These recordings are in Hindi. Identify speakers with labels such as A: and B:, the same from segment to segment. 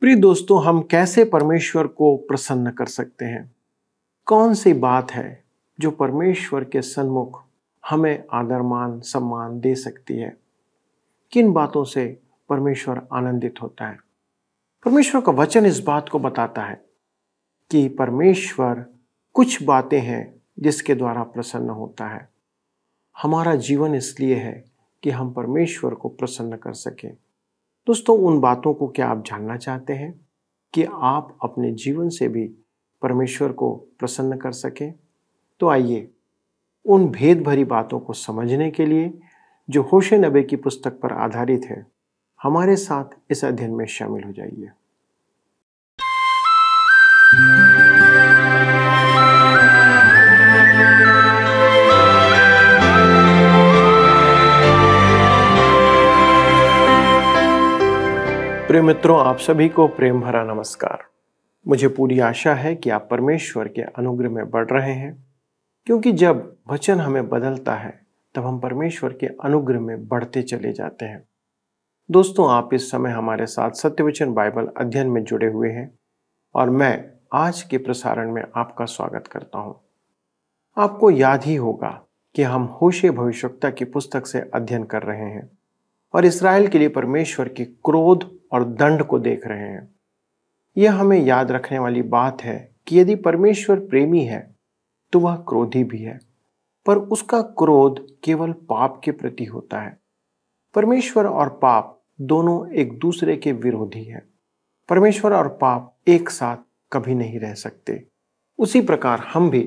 A: प्रिय दोस्तों, हम कैसे परमेश्वर को प्रसन्न कर सकते हैं? कौन सी बात है जो परमेश्वर के सन्मुख हमें आदर मान सम्मान दे सकती है? किन बातों से परमेश्वर आनंदित होता है? परमेश्वर का वचन इस बात को बताता है कि परमेश्वर कुछ बातें हैं जिसके द्वारा प्रसन्न होता है। हमारा जीवन इसलिए है कि हम परमेश्वर को प्रसन्न कर सकें। दोस्तों, उन बातों को क्या आप जानना चाहते हैं कि आप अपने जीवन से भी परमेश्वर को प्रसन्न कर सकें? तो आइए उन भेद भरी बातों को समझने के लिए जो होशे नबी की पुस्तक पर आधारित है, हमारे साथ इस अध्ययन में शामिल हो जाइए। प्रिय मित्रों, आप सभी को प्रेम भरा नमस्कार। मुझे पूरी आशा है कि आप परमेश्वर के अनुग्रह में बढ़ रहे हैं, क्योंकि जब वचन हमें बदलता है तब हम परमेश्वर के अनुग्रह में बढ़ते चले जाते हैं। दोस्तों, आप इस समय हमारे साथ सत्यवचन बाइबल अध्ययन में जुड़े हुए हैं और मैं आज के प्रसारण में आपका स्वागत करता हूं। आपको याद ही होगा कि हम होशे भविष्यवक्ता की पुस्तक से अध्ययन कर रहे हैं और इस्राएल के लिए परमेश्वर के क्रोध और दंड को देख रहे हैं। यह हमें याद रखने वाली बात है कि यदि परमेश्वर प्रेमी है तो वह क्रोधी भी है, पर उसका क्रोध केवल पाप के प्रति होता है। परमेश्वर और पाप दोनों एक दूसरे के विरोधी हैं। परमेश्वर और पाप एक साथ कभी नहीं रह सकते। उसी प्रकार हम भी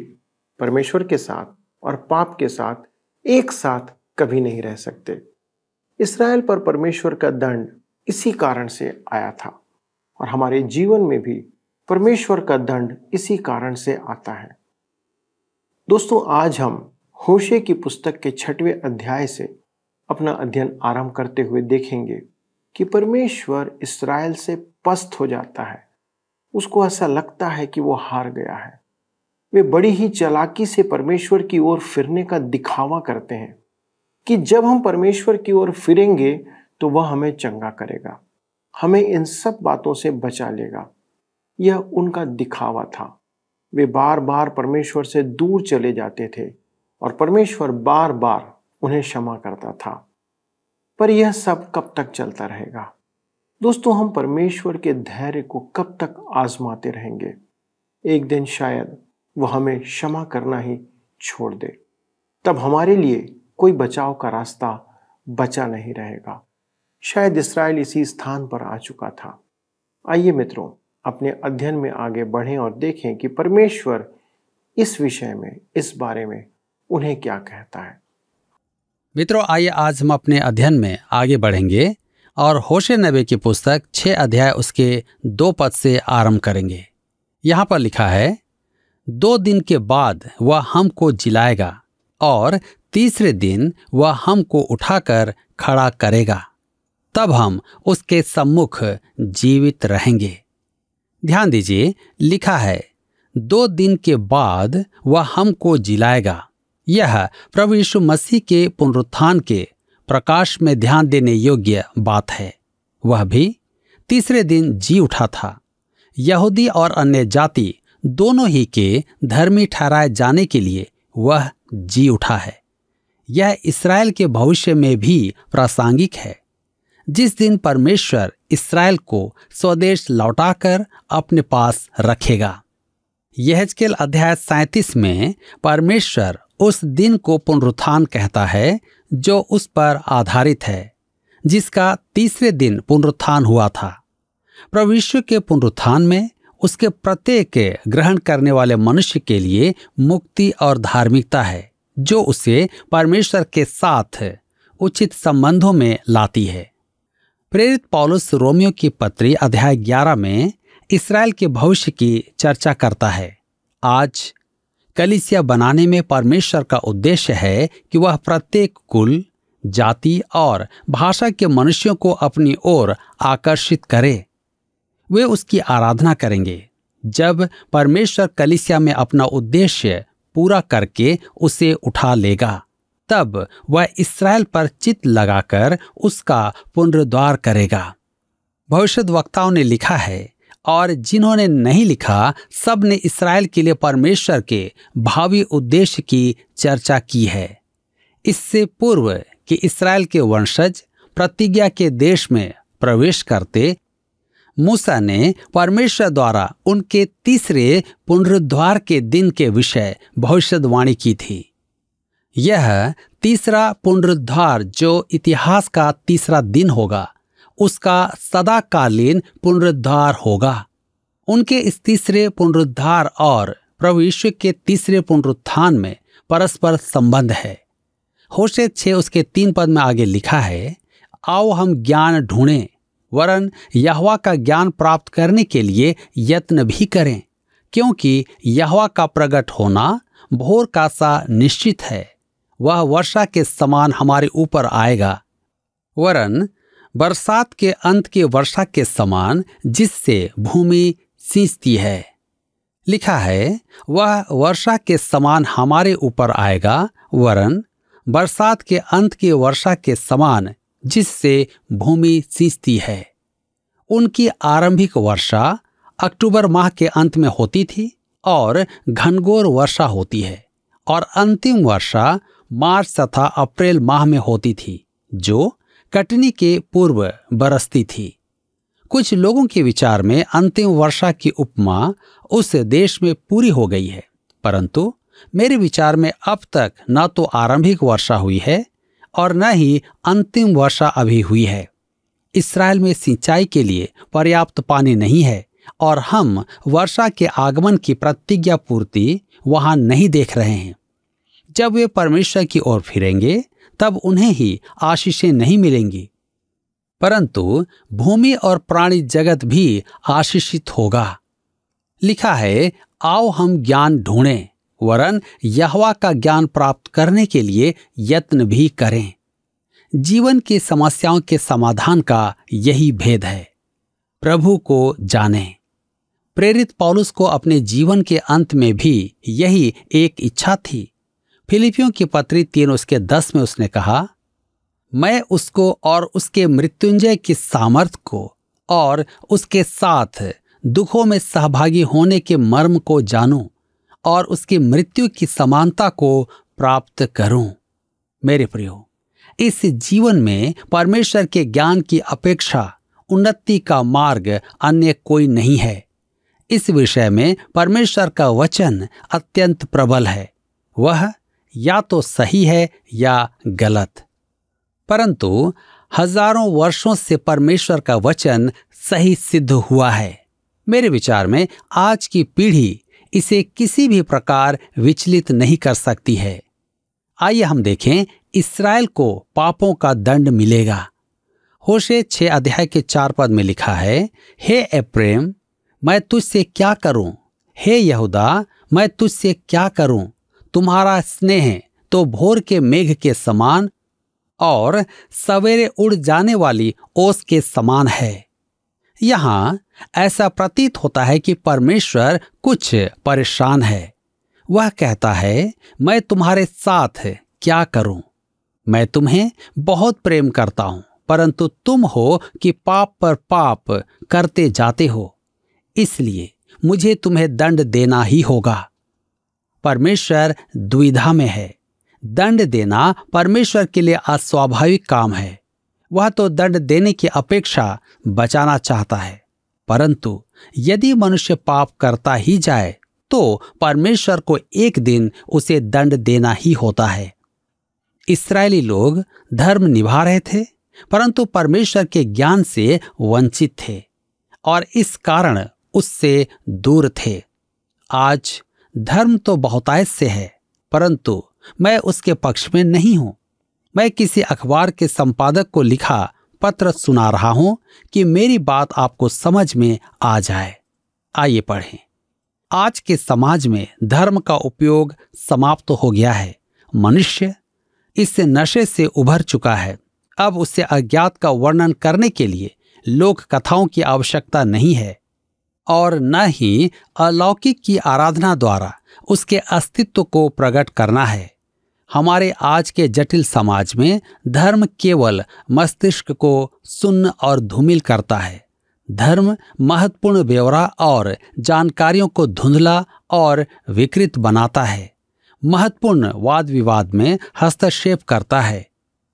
A: परमेश्वर के साथ और पाप के साथ एक साथ कभी नहीं रह सकते। इस्राएल पर परमेश्वर का दंड इसी कारण से आया था और हमारे जीवन में भी परमेश्वर का दंड इसी कारण से आता है। दोस्तों, आज हम होशे की पुस्तक के 6वें अध्याय से अपना अध्ययन आरंभ करते हुए देखेंगे कि परमेश्वर इस्राएल से पस्त हो जाता है। उसको ऐसा लगता है कि वो हार गया है। वे बड़ी ही चालाकी से परमेश्वर की ओर फिरने का दिखावा करते हैं कि जब हम परमेश्वर की ओर फिरेंगे तो वह हमें चंगा करेगा, हमें इन सब बातों से बचा लेगा। यह उनका दिखावा था। वे बार बार परमेश्वर से दूर चले जाते थे और परमेश्वर बार बार उन्हें क्षमा करता था। पर यह सब कब तक चलता रहेगा? दोस्तों, हम परमेश्वर के धैर्य को कब तक आजमाते रहेंगे? एक दिन शायद वह हमें क्षमा करना ही छोड़ दे। तब हमारे लिए कोई बचाव का रास्ता बचा नहीं रहेगा। शायद इस्राएल इसी स्थान पर आ चुका था। आइए मित्रों, अपने अध्ययन में आगे बढ़ें और देखें कि परमेश्वर इस विषय में, इस बारे में उन्हें क्या कहता है।
B: मित्रों, आइए आज हम अपने अध्ययन में आगे बढ़ेंगे और होशे नबी की पुस्तक 6 अध्याय उसके 2 पद से आरंभ करेंगे। यहाँ पर लिखा है, 2 दिन के बाद वह हमको जिलाएगा और तीसरे दिन वह हमको उठाकर खड़ा करेगा, तब हम उसके सम्मुख जीवित रहेंगे। ध्यान दीजिए, लिखा है 2 दिन के बाद वह हमको जिलाएगा। यह प्रभु यीशु मसीह के पुनरुत्थान के प्रकाश में ध्यान देने योग्य बात है। वह भी तीसरे दिन जी उठा था। यहूदी और अन्य जाति दोनों ही के धर्मी ठहराए जाने के लिए वह जी उठा है। यह इस्राएल के भविष्य में भी प्रासंगिक है, जिस दिन परमेश्वर इस्राएल को स्वदेश लौटाकर अपने पास रखेगा। यहेजकेल अध्याय 37 में परमेश्वर उस दिन को पुनरुत्थान कहता है जो उस पर आधारित है, जिसका तीसरे दिन पुनरुत्थान हुआ था। प्रभु यीशु के पुनरुत्थान में उसके प्रत्येक ग्रहण करने वाले मनुष्य के लिए मुक्ति और धार्मिकता है, जो उसे परमेश्वर के साथ उचित संबंधों में लाती है। प्रेरित पौलुस रोमियो की पत्री अध्याय 11 में इस्राएल के भविष्य की चर्चा करता है। आज कलीसिया बनाने में परमेश्वर का उद्देश्य है कि वह प्रत्येक कुल, जाति और भाषा के मनुष्यों को अपनी ओर आकर्षित करे। वे उसकी आराधना करेंगे। जब परमेश्वर कलीसिया में अपना उद्देश्य पूरा करके उसे उठा लेगा, तब वह इस्राएल पर चित्त लगाकर उसका पुनरुद्धार करेगा। भविष्यद्वक्ताओं ने लिखा है और जिन्होंने नहीं लिखा सब ने इस्राएल के लिए परमेश्वर के भावी उद्देश्य की चर्चा की है। इससे पूर्व कि इस्राएल के वंशज प्रतिज्ञा के देश में प्रवेश करते, मूसा ने परमेश्वर द्वारा उनके तीसरे पुनरुद्धार के दिन के विषय भविष्यवाणी की थी। यह तीसरा पुनरुद्धार जो इतिहास का तीसरा दिन होगा, उसका सदाकालीन पुनरुद्धार होगा। उनके इस तीसरे पुनरुद्धार और प्रभु यीशु के तीसरे पुनरुत्थान में परस्पर संबंध है। होशे 6 उसके 3 पद में आगे लिखा है, आओ हम ज्ञान ढूंढें, वरन यहोवा का ज्ञान प्राप्त करने के लिए यत्न भी करें, क्योंकि यहोवा का प्रकट होना भोर का सा निश्चित है। वह वर्षा के समान हमारे ऊपर आएगा, वरन बरसात के अंत की वर्षा के समान, जिससे भूमि सींचती है। लिखा है, वह वर्षा के समान हमारे ऊपर आएगा, वरन बरसात के अंत की वर्षा के समान, जिससे भूमि सींचती है। उनकी आरंभिक वर्षा अक्टूबर माह के अंत में होती थी और घनघोर वर्षा होती है, और अंतिम वर्षा मार्च तथा अप्रैल माह में होती थी, जो कटनी के पूर्व बरसती थी। कुछ लोगों के विचार में अंतिम वर्षा की उपमा उस देश में पूरी हो गई है, परंतु मेरे विचार में अब तक न तो आरंभिक वर्षा हुई है और न ही अंतिम वर्षा अभी हुई है। इस्राएल में सिंचाई के लिए पर्याप्त पानी नहीं है और हम वर्षा के आगमन की प्रतिज्ञा पूर्ति वहां नहीं देख रहे हैं। जब वे परमेश्वर की ओर फिरेंगे तब उन्हें ही आशीषें नहीं मिलेंगी, परंतु भूमि और प्राणी जगत भी आशीषित होगा। लिखा है, आओ हम ज्ञान ढूंढें, वरन यहोवा का ज्ञान प्राप्त करने के लिए यत्न भी करें। जीवन की समस्याओं के समाधान का यही भेद है, प्रभु को जानें। प्रेरित पौलुस को अपने जीवन के अंत में भी यही एक इच्छा थी। फिलिपियों की पत्री 3 उसके 10 में उसने कहा, मैं उसको और उसके मृत्युंजय की सामर्थ को और उसके साथ दुखों में सहभागी होने के मर्म को जानूं और उसकी मृत्यु की समानता को प्राप्त करूं। मेरे प्रियो, इस जीवन में परमेश्वर के ज्ञान की अपेक्षा उन्नति का मार्ग अन्य कोई नहीं है। इस विषय में परमेश्वर का वचन अत्यंत प्रबल है। वह या तो सही है या गलत, परंतु हजारों वर्षों से परमेश्वर का वचन सही सिद्ध हुआ है। मेरे विचार में आज की पीढ़ी इसे किसी भी प्रकार विचलित नहीं कर सकती है। आइए हम देखें, इस्राएल को पापों का दंड मिलेगा। होशे 6 अध्याय के 4 पद में लिखा है, हे एप्रैम, मैं तुझसे क्या करूं? हे यहूदा, मैं तुझसे क्या करूं? तुम्हारा स्नेह तो भोर के मेघ के समान और सवेरे उड़ जाने वाली ओस के समान है। यहां ऐसा प्रतीत होता है कि परमेश्वर कुछ परेशान है। वह कहता है, मैं तुम्हारे साथ क्या करूं? मैं तुम्हें बहुत प्रेम करता हूं, परंतु तुम हो कि पाप पर पाप करते जाते हो, इसलिए मुझे तुम्हें दंड देना ही होगा। परमेश्वर द्विधा में है। दंड देना परमेश्वर के लिए अस्वाभाविक काम है। वह तो दंड देने की अपेक्षा बचाना चाहता है, परंतु यदि मनुष्य पाप करता ही जाए तो परमेश्वर को एक दिन उसे दंड देना ही होता है। इस्राएली लोग धर्म निभा रहे थे, परंतु परमेश्वर के ज्ञान से वंचित थे और इस कारण उससे दूर थे। आज धर्म तो बहुतायत से है, परंतु मैं उसके पक्ष में नहीं हूं। मैं किसी अखबार के संपादक को लिखा पत्र सुना रहा हूं कि मेरी बात आपको समझ में आ जाए। आइए पढ़ें। आज के समाज में धर्म का उपयोग समाप्त हो गया है। मनुष्य इस नशे से उभर चुका है। अब उससे अज्ञात का वर्णन करने के लिए लोक कथाओं की आवश्यकता नहीं है और न ही अलौकिक की आराधना द्वारा उसके अस्तित्व को प्रकट करना है। हमारे आज के जटिल समाज में धर्म केवल मस्तिष्क को सुन्न और धूमिल करता है। धर्म महत्वपूर्ण ब्यौरा और जानकारियों को धुंधला और विकृत बनाता है, महत्वपूर्ण वाद विवाद में हस्तक्षेप करता है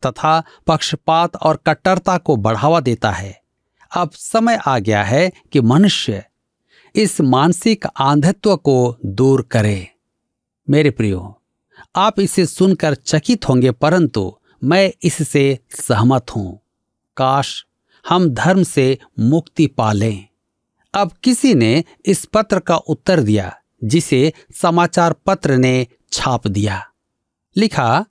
B: तथा पक्षपात और कट्टरता को बढ़ावा देता है। अब समय आ गया है कि मनुष्य इस मानसिक अंधत्व को दूर करे। मेरे प्रियो, आप इसे सुनकर चकित होंगे, परंतु मैं इससे सहमत हूं। काश हम धर्म से मुक्ति पा लें। अब किसी ने इस पत्र का उत्तर दिया जिसे समाचार पत्र ने छाप दिया। लिखा,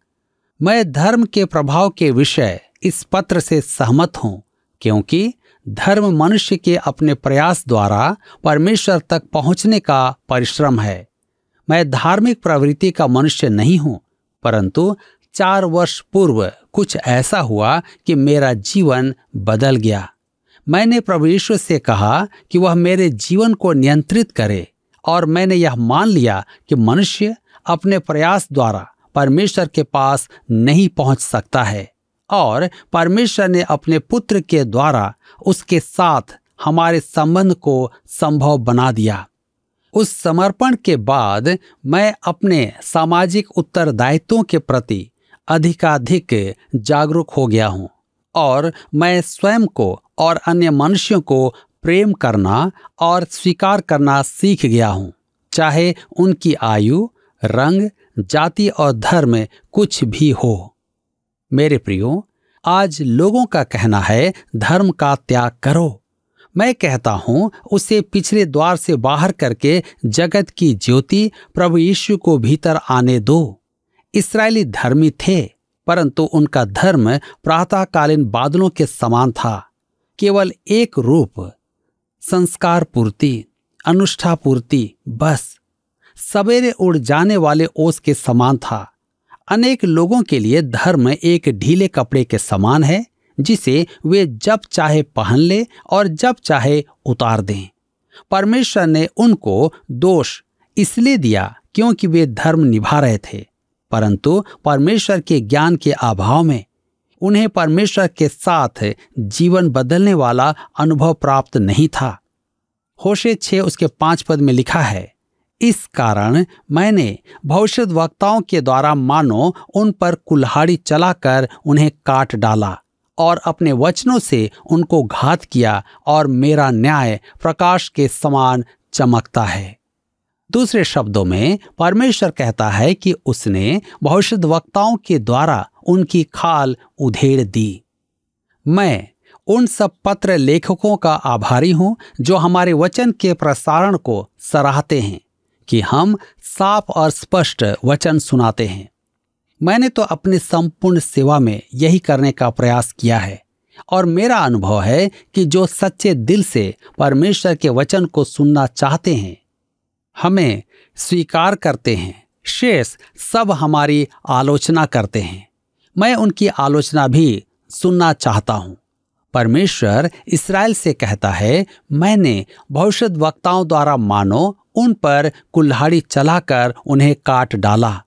B: मैं धर्म के प्रभाव के विषय इस पत्र से सहमत हूं, क्योंकि धर्म मनुष्य के अपने प्रयास द्वारा परमेश्वर तक पहुंचने का परिश्रम है। मैं धार्मिक प्रवृत्ति का मनुष्य नहीं हूं, परंतु 4 वर्ष पूर्व कुछ ऐसा हुआ कि मेरा जीवन बदल गया। मैंने प्रभु यीशु से कहा कि वह मेरे जीवन को नियंत्रित करे, और मैंने यह मान लिया कि मनुष्य अपने प्रयास द्वारा परमेश्वर के पास नहीं पहुंच सकता है, और परमेश्वर ने अपने पुत्र के द्वारा उसके साथ हमारे संबंध को संभव बना दिया। उस समर्पण के बाद मैं अपने सामाजिक उत्तरदायित्वों के प्रति अधिकाधिक जागरूक हो गया हूं, और मैं स्वयं को और अन्य मनुष्यों को प्रेम करना और स्वीकार करना सीख गया हूं, चाहे उनकी आयु, रंग, जाति और धर्म कुछ भी हो। मेरे प्रियो, आज लोगों का कहना है धर्म का त्याग करो। मैं कहता हूं उसे पिछले द्वार से बाहर करके जगत की ज्योति प्रभु यीशु को भीतर आने दो। इस्राएली धर्मी थे, परंतु उनका धर्म प्रातःकालीन बादलों के समान था, केवल एक रूप, संस्कार पूर्ति, अनुष्ठा पूर्ति, बस सवेरे उड़ जाने ओस ओस के समान था। अनेक लोगों के लिए धर्म एक ढीले कपड़े के समान है, जिसे वे जब चाहे पहन ले और जब चाहे उतार दें। परमेश्वर ने उनको दोष इसलिए दिया क्योंकि वे धर्म निभा रहे थे, परंतु परमेश्वर के ज्ञान के अभाव में उन्हें परमेश्वर के साथ जीवन बदलने वाला अनुभव प्राप्त नहीं था। होशे 6 उसके 5 पद में लिखा है, इस कारण मैंने भविष्यद्वक्ताओं के द्वारा मानो उन पर कुल्हाड़ी चलाकर उन्हें काट डाला और अपने वचनों से उनको घात किया, और मेरा न्याय प्रकाश के समान चमकता है। दूसरे शब्दों में परमेश्वर कहता है कि उसने भविष्यद्वक्ताओं के द्वारा उनकी खाल उधेड़ दी। मैं उन सब पत्र लेखकों का आभारी हूं जो हमारे वचन के प्रसारण को सराहते हैं कि हम साफ और स्पष्ट वचन सुनाते हैं। मैंने तो अपनी संपूर्ण सेवा में यही करने का प्रयास किया है, और मेरा अनुभव है कि जो सच्चे दिल से परमेश्वर के वचन को सुनना चाहते हैं, हमें स्वीकार करते हैं, शेष सब हमारी आलोचना करते हैं। मैं उनकी आलोचना भी सुनना चाहता हूं। परमेश्वर इस्राएल से कहता है, मैंने भविष्यद्वक्ताओं द्वारा मानो उन पर कुल्हाड़ी चलाकर उन्हें काट डाला।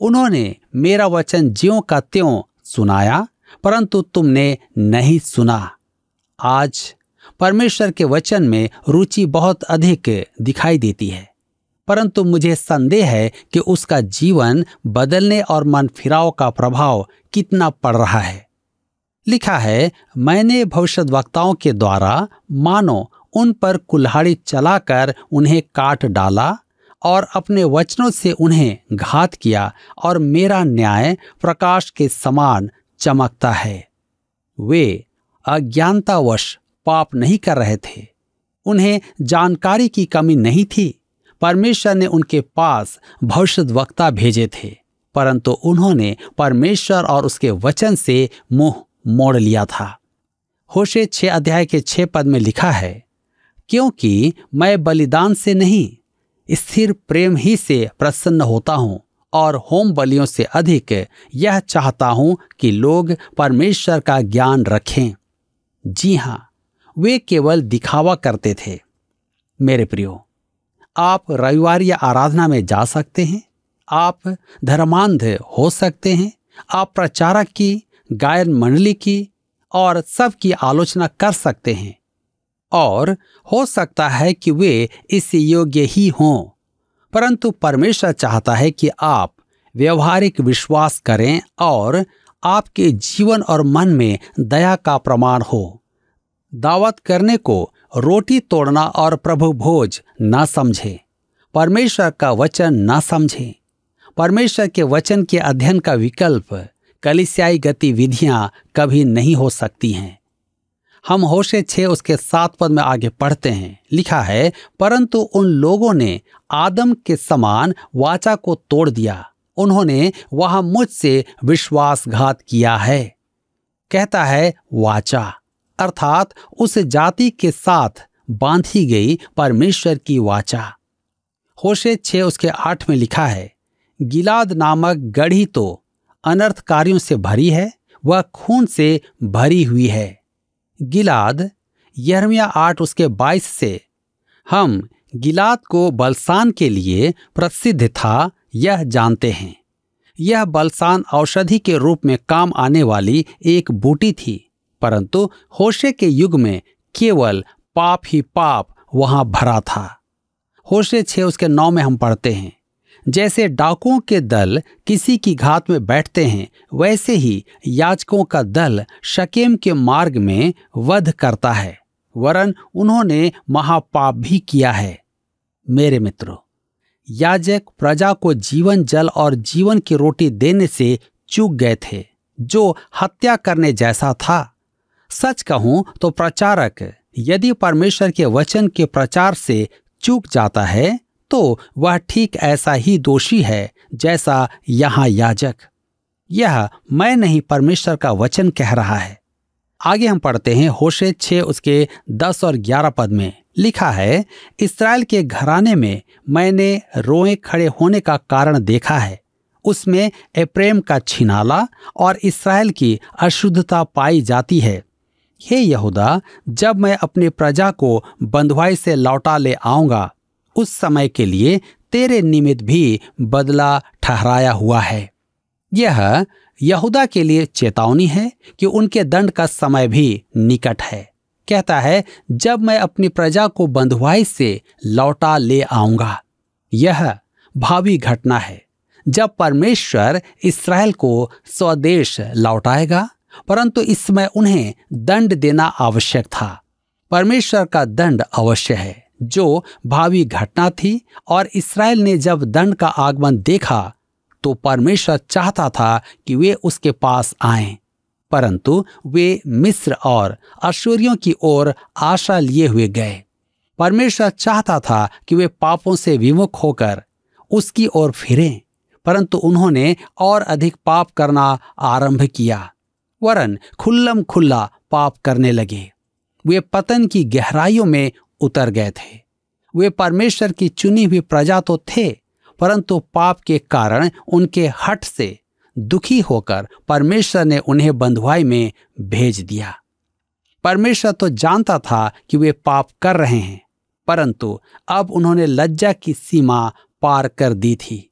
B: उन्होंने मेरा वचन ज्यों का त्यों सुनाया, परंतु तुमने नहीं सुना। आज परमेश्वर के वचन में रुचि बहुत अधिक दिखाई देती है, परंतु मुझे संदेह है कि उसका जीवन बदलने और मन फिराव का प्रभाव कितना पड़ रहा है। लिखा है, मैंने भविष्यद्वक्ताओं के द्वारा मानो उन पर कुल्हाड़ी चलाकर उन्हें काट डाला और अपने वचनों से उन्हें घात किया, और मेरा न्याय प्रकाश के समान चमकता है। वे अज्ञानतावश पाप नहीं कर रहे थे, उन्हें जानकारी की कमी नहीं थी। परमेश्वर ने उनके पास भविष्यद्वक्ता भेजे थे, परंतु उन्होंने परमेश्वर और उसके वचन से मुंह मोड़ लिया था। होशे 6 अध्याय के 6 पद में लिखा है, क्योंकि मैं बलिदान से नहीं स्थिर प्रेम ही से प्रसन्न होता हूं, और होम बलियों से अधिक यह चाहता हूं कि लोग परमेश्वर का ज्ञान रखें। जी हां, वे केवल दिखावा करते थे। मेरे प्रियो, आप रविवार या आराधना में जा सकते हैं, आप धर्मांध हो सकते हैं, आप प्रचारक की, गायन मंडली की और सब की आलोचना कर सकते हैं, और हो सकता है कि वे इस योग्य ही हों, परंतु परमेश्वर चाहता है कि आप व्यवहारिक विश्वास करें और आपके जीवन और मन में दया का प्रमाण हो। दावत करने को रोटी तोड़ना और प्रभु भोज न समझें, परमेश्वर का वचन न समझें। परमेश्वर के वचन के अध्ययन का विकल्प कलीसियाई गतिविधियां कभी नहीं हो सकती हैं। हम होशे 6 उसके 7 पद में आगे पढ़ते हैं, लिखा है, परंतु उन लोगों ने आदम के समान वाचा को तोड़ दिया, उन्होंने वहां मुझसे विश्वासघात किया है। कहता है वाचा, अर्थात उस जाति के साथ बांधी गई परमेश्वर की वाचा। होशे 6 उसके 8 में लिखा है, गिलाद नामक गढ़ी तो अनर्थकारियों से भरी है, वह खून से भरी हुई है। गिलाद, यिर्मयाह 8 उसके 22 से, हम गिलाद को बलसान के लिए प्रसिद्ध था यह जानते हैं। यह बलसान औषधि के रूप में काम आने वाली एक बूटी थी, परंतु होशे के युग में केवल पाप ही पाप वहां भरा था। होशे 6 उसके 9 में हम पढ़ते हैं, जैसे डाकुओं के दल किसी की घात में बैठते हैं, वैसे ही याजकों का दल शकेम के मार्ग में वध करता है, वरन उन्होंने महापाप भी किया है। मेरे मित्रों, याजक प्रजा को जीवन जल और जीवन की रोटी देने से चूक गए थे, जो हत्या करने जैसा था। सच कहूं तो प्रचारक यदि परमेश्वर के वचन के प्रचार से चूक जाता है तो वह ठीक ऐसा ही दोषी है जैसा यहाँ याजक। यह मैं नहीं, परमेश्वर का वचन कह रहा है। आगे हम पढ़ते हैं होशे 6 उसके 10 और 11 पद में, लिखा है, इस्राएल के घराने में मैंने रोए खड़े होने का कारण देखा है, उसमें एप्रेम का छिनाला और इस्राएल की अशुद्धता पाई जाती है। हे यहूदा, जब मैं अपनी प्रजा को बंधुआई से लौटा ले आऊंगा, उस समय के लिए तेरे निमित्त भी बदला ठहराया हुआ है। यह यहूदा के लिए चेतावनी है कि उनके दंड का समय भी निकट है। कहता है, जब मैं अपनी प्रजा को बंधुआई से लौटा ले आऊंगा। यह भावी घटना है जब परमेश्वर इस्राएल को स्वदेश लौटाएगा, परंतु इस समय उन्हें दंड देना आवश्यक था। परमेश्वर का दंड अवश्य है, जो भावी घटना थी, और इस्राएल ने जब दंड का आगमन देखा तो परमेश्वर चाहता था कि वे उसके पास आएं, परंतु वे मिस्र और अश्शूरियों की ओर आशा लिए हुए गए। परमेश्वर चाहता था कि वे पापों से विमुख होकर उसकी ओर फिरें, परंतु उन्होंने और अधिक पाप करना आरंभ किया, वरन खुल्लम खुल्ला पाप करने लगे। वे पतन की गहराइयों में उतर गए थे। वे परमेश्वर की चुनी हुई प्रजा तो थे, परंतु पाप के कारण उनके हठ से दुखी होकर परमेश्वर ने उन्हें बंधुआई में भेज दिया। परमेश्वर तो जानता था कि वे पाप कर रहे हैं, परंतु अब उन्होंने लज्जा की सीमा पार कर दी थी,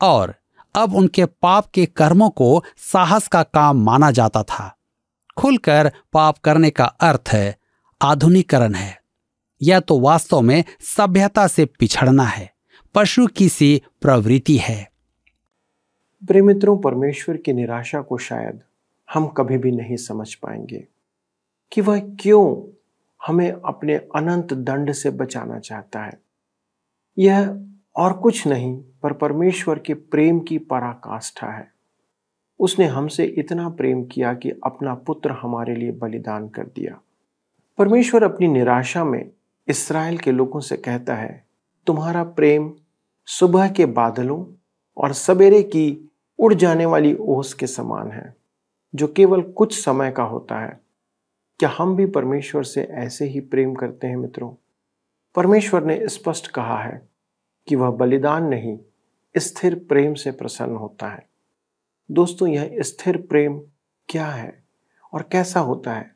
B: और अब उनके पाप के कर्मों को साहस का काम माना जाता था। खुलकर पाप करने का अर्थ आधुनिकरण है। यह तो वास्तव में सभ्यता से पिछड़ना है, पशु की सी प्रवृत्ति है।
A: प्रिय मित्रों, परमेश्वर की निराशा को शायद हम कभी भी नहीं समझ पाएंगे कि वह क्यों हमें अपने अनंत दंड से बचाना चाहता है। यह और कुछ नहीं पर परमेश्वर के प्रेम की पराकाष्ठा है। उसने हमसे इतना प्रेम किया कि अपना पुत्र हमारे लिए बलिदान कर दिया। परमेश्वर अपनी निराशा में इस्राएल के लोगों से कहता है, तुम्हारा प्रेम सुबह के बादलों और सवेरे की उड़ जाने वाली ओस के समान है, जो केवल कुछ समय का होता है। क्या हम भी परमेश्वर से ऐसे ही प्रेम करते हैं मित्रों? परमेश्वर ने स्पष्ट कहा है कि वह बलिदान नहीं, स्थिर प्रेम से प्रसन्न होता है। दोस्तों, यह स्थिर प्रेम क्या है और कैसा होता है?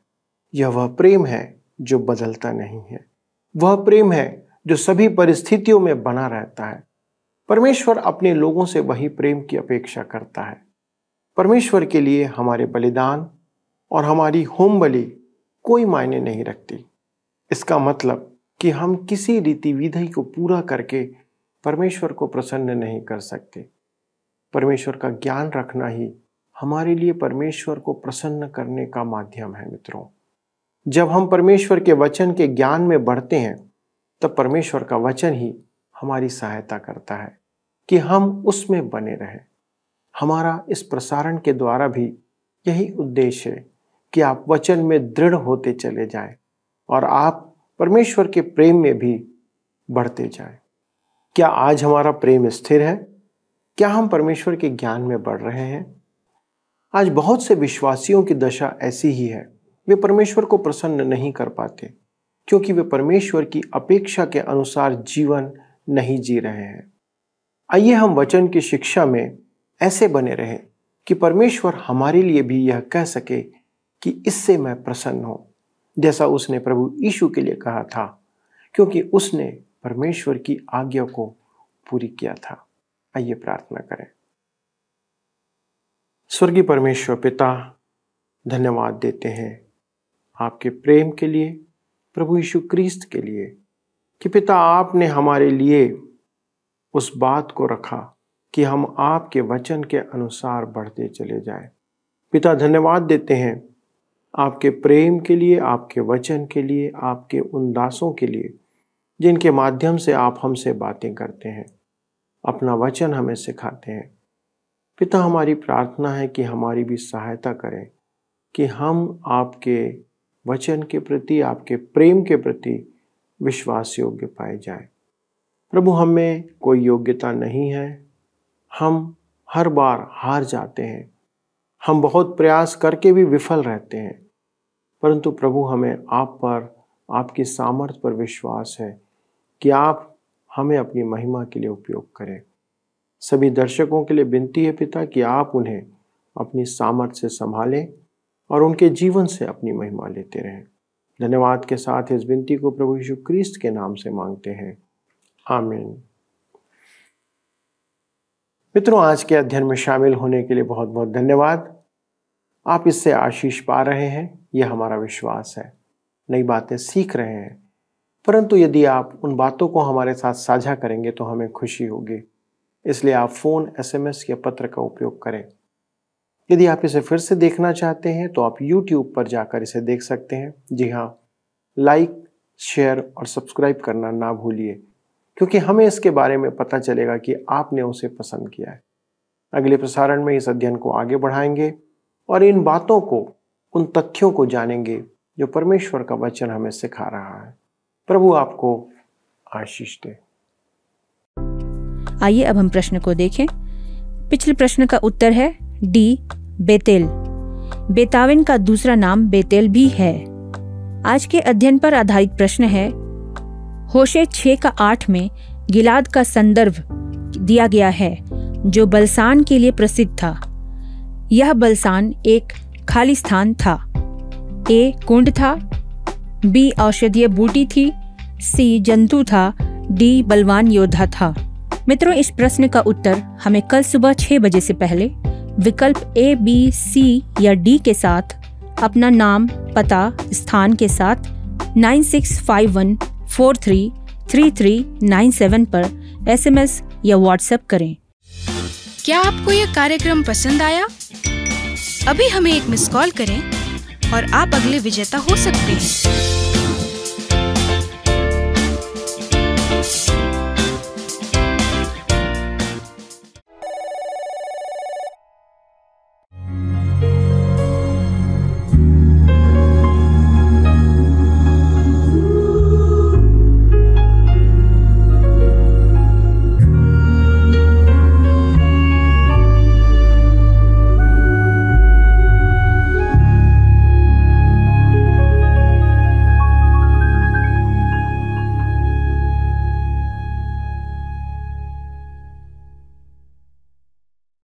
A: यह वह प्रेम है जो बदलता नहीं है। वह प्रेम है जो सभी परिस्थितियों में बना रहता है। परमेश्वर अपने लोगों से वही प्रेम की अपेक्षा करता है। परमेश्वर के लिए हमारे बलिदान और हमारी होम बलि कोई मायने नहीं रखती। इसका मतलब कि हम किसी रीति विधि को पूरा करके परमेश्वर को प्रसन्न नहीं कर सकते। परमेश्वर का ज्ञान रखना ही हमारे लिए परमेश्वर को प्रसन्न करने का माध्यम है। मित्रों, जब हम परमेश्वर के वचन के ज्ञान में बढ़ते हैं तब परमेश्वर का वचन ही हमारी सहायता करता है कि हम उसमें बने रहें। हमारा इस प्रसारण के द्वारा भी यही उद्देश्य है कि आप वचन में दृढ़ होते चले जाएं और आप परमेश्वर के प्रेम में भी बढ़ते जाएं। क्या आज हमारा प्रेम स्थिर है? क्या हम परमेश्वर के ज्ञान में बढ़ रहे हैं? आज बहुत से विश्वासियों की दशा ऐसी ही है। वे परमेश्वर को प्रसन्न नहीं कर पाते क्योंकि वे परमेश्वर की अपेक्षा के अनुसार जीवन नहीं जी रहे हैं। आइए हम वचन की शिक्षा में ऐसे बने रहें कि परमेश्वर हमारे लिए भी यह कह सके कि इससे मैं प्रसन्न हूं, जैसा उसने प्रभु यीशु के लिए कहा था, क्योंकि उसने परमेश्वर की आज्ञा को पूरी किया था। आइए प्रार्थना करें। स्वर्गीय परमेश्वर पिता, धन्यवाद देते हैं आपके प्रेम के लिए, प्रभु यीशु क्रिस्त के लिए, कि पिता आपने हमारे लिए उस बात को रखा कि हम आपके वचन के अनुसार बढ़ते चले जाएं। पिता, धन्यवाद देते हैं आपके प्रेम के लिए, आपके वचन के लिए, आपके उन दासों के लिए जिनके माध्यम से आप हमसे बातें करते हैं, अपना वचन हमें सिखाते हैं। पिता, हमारी प्रार्थना है कि हमारी भी सहायता करें कि हम आपके वचन के प्रति, आपके प्रेम के प्रति विश्वास योग्य पाए जाएं। प्रभु, हमें कोई योग्यता नहीं है, हम हर बार हार जाते हैं, हम बहुत प्रयास करके भी विफल रहते हैं, परंतु प्रभु हमें आप पर, आपकी सामर्थ्य पर विश्वास है कि आप हमें अपनी महिमा के लिए उपयोग करें। सभी दर्शकों के लिए विनती है पिता कि आप उन्हें अपनी सामर्थ्य से संभालें और उनके जीवन से अपनी महिमा लेते रहें। धन्यवाद के साथ इस विनती को प्रभु यीशु क्रिस्त के नाम से मांगते हैं, आमीन। मित्रों, आज के अध्ययन में शामिल होने के लिए बहुत बहुत धन्यवाद। आप इससे आशीष पा रहे हैं, यह हमारा विश्वास है। नई बातें सीख रहे हैं, परंतु यदि आप उन बातों को हमारे साथ साझा करेंगे तो हमें खुशी होगी। इसलिए आप फ़ोन, SMS या पत्र का उपयोग करें। यदि आप इसे फिर से देखना चाहते हैं तो आप YouTube पर जाकर इसे देख सकते हैं। जी हाँ, लाइक, शेयर और सब्सक्राइब करना ना भूलिए, क्योंकि हमें इसके बारे में पता चलेगा कि आपने उसे पसंद किया है। अगले प्रसारण में इस अध्ययन को आगे बढ़ाएंगे और इन बातों को, उन तथ्यों को जानेंगे जो परमेश्वर का वचन हमें सिखा रहा है। प्रभु आपको आशीष दे।
C: आइए अब हम प्रश्न को देखें। पिछले प्रश्न का उत्तर है डी, बेतेल। बेतावेन का दूसरा नाम बेतेल भी है। आज के अध्ययन पर आधारित प्रश्न है, होशे 6:8 में गिलाद का संदर्भ दिया गया है जो बलसान के लिए प्रसिद्ध था। यह बलसान एक खाली स्थान था। ए, कुंड था, बी, औषधीय बूटी थी, सी, जंतु था, डी, बलवान योद्धा था। मित्रों, इस प्रश्न का उत्तर हमें कल सुबह 6 बजे से पहले विकल्प A, B, C या D के साथ अपना नाम, पता, स्थान के साथ 9651433397 पर SMS या WhatsApp करें।
D: क्या आपको यह कार्यक्रम पसंद आया? अभी हमें एक मिस कॉल करें और आप अगले विजेता हो सकते हैं।